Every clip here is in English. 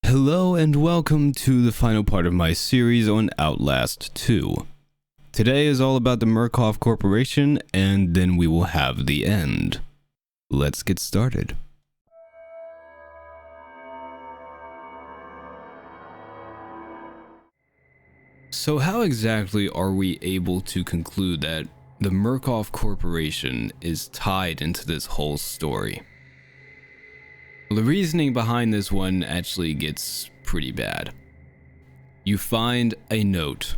Hello and welcome to the final part of my series on Outlast 2. Today is all about the Murkoff Corporation, and then we will have the end. Let's get started. So how exactly are we able to conclude that the Murkoff Corporation is tied into this whole story? Well, the reasoning behind this one actually gets pretty bad. You find a note.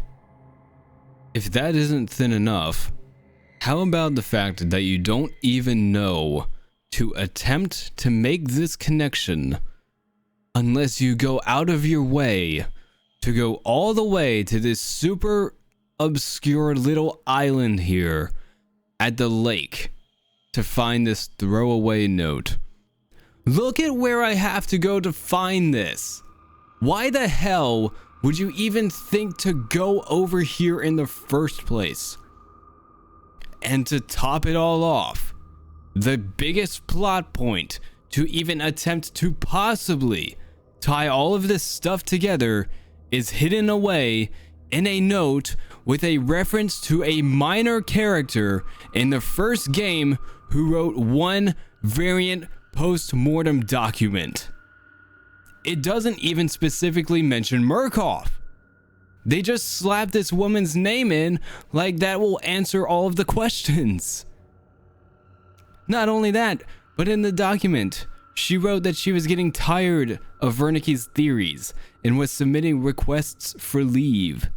If that isn't thin enough, how about the fact that you don't even know to attempt to make this connection unless you go out of your way to go all the way to this super obscure little island here at the lake to find this throwaway note? Look at where I have to go to find this. Why the hell would you even think to go over here in the first place? And to top it all off, the biggest plot point to even attempt to possibly tie all of this stuff together is hidden away in a note with a reference to a minor character in the first game who wrote one variant post-mortem document. It doesn't even specifically mention Murkoff. They just slapped this woman's name in like that will answer all of the questions. Not only that, but in the document, she wrote that she was getting tired of Wernicke's theories and was submitting requests for leave.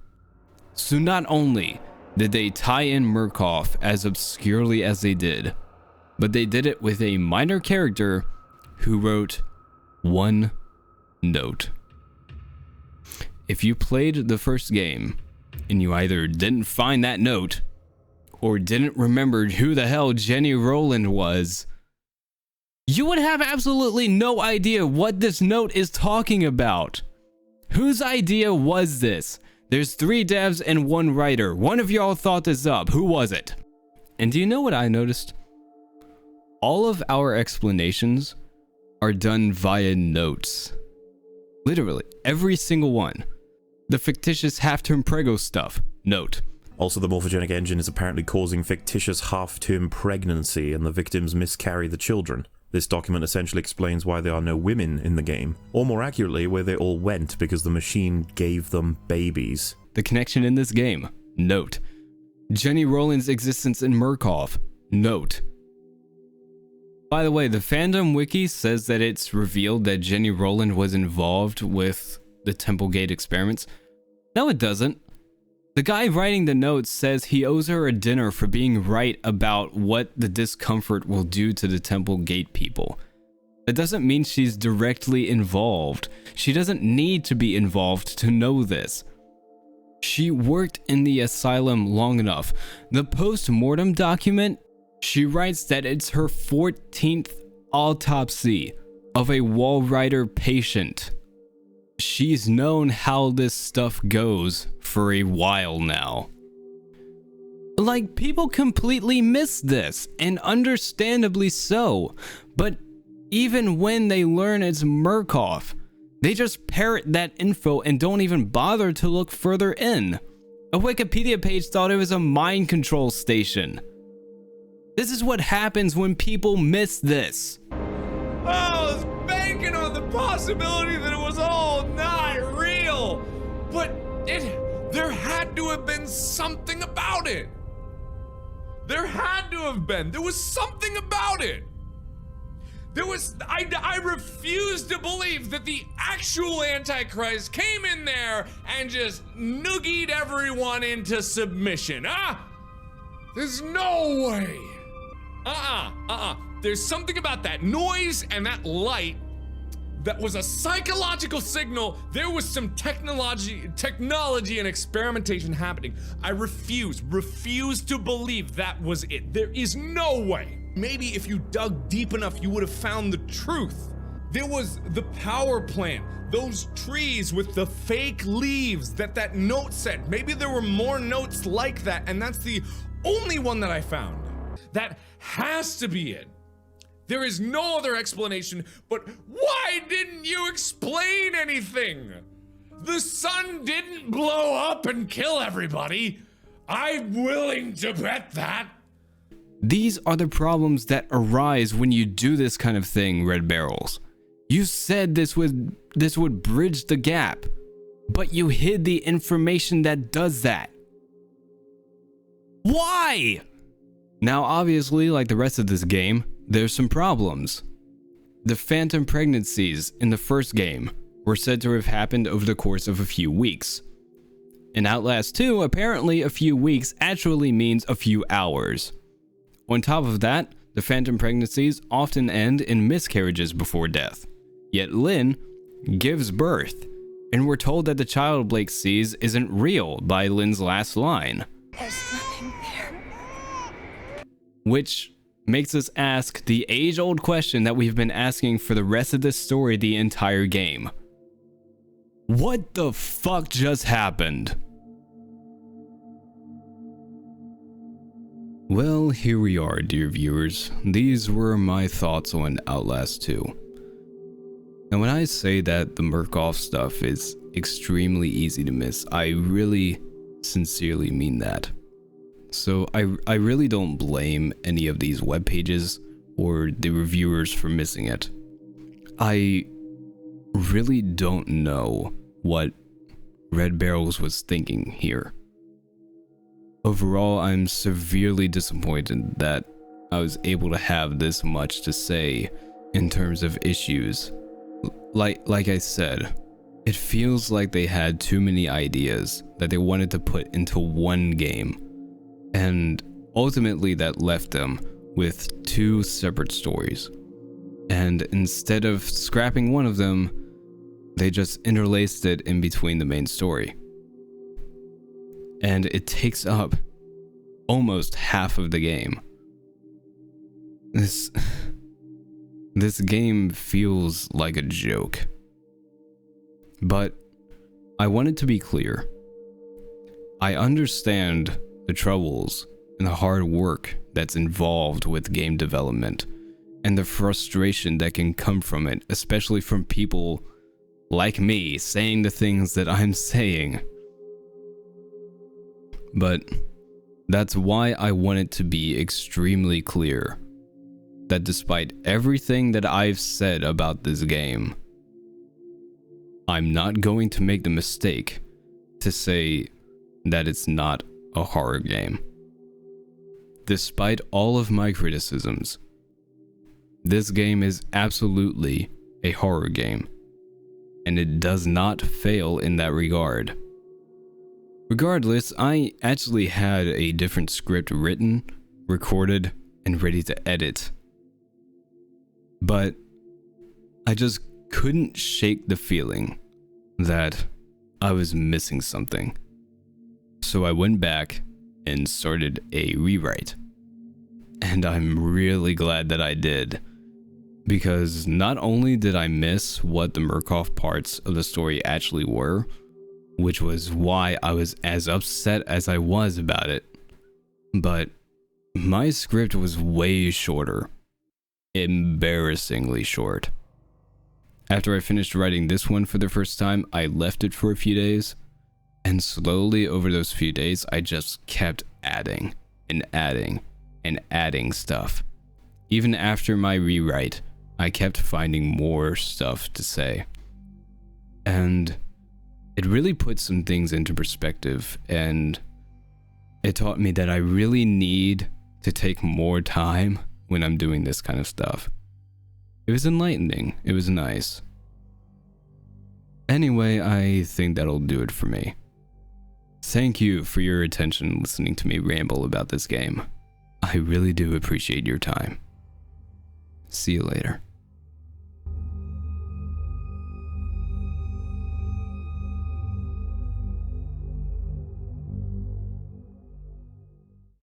So not only did they tie in Murkoff as obscurely as they did, but they did it with a minor character who wrote one note. If you played the first game and you either didn't find that note or didn't remember who the hell Jenny Rowland was, you would have absolutely no idea what this note is talking about. Whose idea was this? There's 3 devs and 1 writer. One of y'all thought this up. Who was it? And do you know what I noticed? All of our explanations are done via notes. Literally, every single one. The fictitious half-term prego stuff, note. Also, the morphogenic engine is apparently causing fictitious half-term pregnancy and the victims miscarry the children. This document essentially explains why there are no women in the game, or more accurately, where they all went because the machine gave them babies. The connection in this game, note. Jenny Rowland's existence in Murkoff, note. By the way, the fandom wiki says that it's revealed that Jenny Rowland was involved with the Templegate experiments. No, it doesn't. The guy writing the notes says he owes her a dinner for being right about what the discomfort will do to the Templegate people. That doesn't mean she's directly involved. She doesn't need to be involved to know this. She worked in the asylum long enough. The post-mortem document, she writes that it's her 14th autopsy of a Walrider patient. She's known how this stuff goes for a while now. Like, people completely miss this, and understandably so. But even when they learn it's Murkoff, they just parrot that info and don't even bother to look further in. A Wikipedia page thought it was a mind control station. This is what happens when people miss this. I was banking on the possibility that it was all not real, but there had to have been something about it. There had to have been. There was something about it. I refuse to believe that the actual Antichrist came in there and just noogied everyone into submission. There's no way. There's something about that noise and that light that was a psychological signal. There was some technology and experimentation happening. I refuse to believe that was it. There is no way. Maybe if you dug deep enough, you would have found the truth. There was the power plant, those trees with the fake leaves that note said. Maybe there were more notes like that, and that's the only one that I found. That has to be it. There is no other explanation, but why didn't you explain anything? The sun didn't blow up and kill everybody. I'm willing to bet that. These are the problems that arise when you do this kind of thing, Red Barrels. You said this would bridge the gap, but you hid the information that does that. Why? Now, obviously, like the rest of this game, there's some problems. The phantom pregnancies in the first game were said to have happened over the course of a few weeks. In Outlast 2, apparently a few weeks actually means a few hours. On top of that, the phantom pregnancies often end in miscarriages before death. Yet Lynn gives birth, and we're told that the child Blake sees isn't real by Lynn's last line. There's nothing there. Which makes us ask the age-old question that we've been asking for the rest of this story the entire game. What the fuck just happened? Well, here we are, dear viewers. These were my thoughts on Outlast 2. And when I say that the Murkoff stuff is extremely easy to miss, I really sincerely mean that. So I really don't blame any of these web pages or the reviewers for missing it. I really don't know what Red Barrels was thinking here. Overall, I'm severely disappointed that I was able to have this much to say in terms of issues. Like I said, it feels like they had too many ideas that they wanted to put into one game, and ultimately that left them with two separate stories. And instead of scrapping one of them, they just interlaced it in between the main story. And it takes up almost half of the game. This game feels like a joke. But I wanted to be clear. I understand the troubles and the hard work that's involved with game development, and the frustration that can come from it, especially from people like me saying the things that I'm saying. But that's why I want it to be extremely clear that despite everything that I've said about this game, I'm not going to make the mistake to say that it's not a horror game. Despite all of my criticisms, this game is absolutely a horror game, and it does not fail in that regard. Regardless, I actually had a different script written, recorded, and ready to edit. But I just couldn't shake the feeling that I was missing something. So I went back and started a rewrite. And I'm really glad that I did, because not only did I miss what the Murkoff parts of the story actually were, which was why I was as upset as I was about it, but my script was way shorter. Embarrassingly short. After I finished writing this one for the first time, I left it for a few days, and slowly over those few days, I just kept adding and adding and adding stuff. Even after my rewrite, I kept finding more stuff to say. And it really put some things into perspective, and it taught me that I really need to take more time when I'm doing this kind of stuff. It was enlightening. It was nice. Anyway, I think that'll do it for me. Thank you for your attention listening to me ramble about this game. I really do appreciate your time. See you later.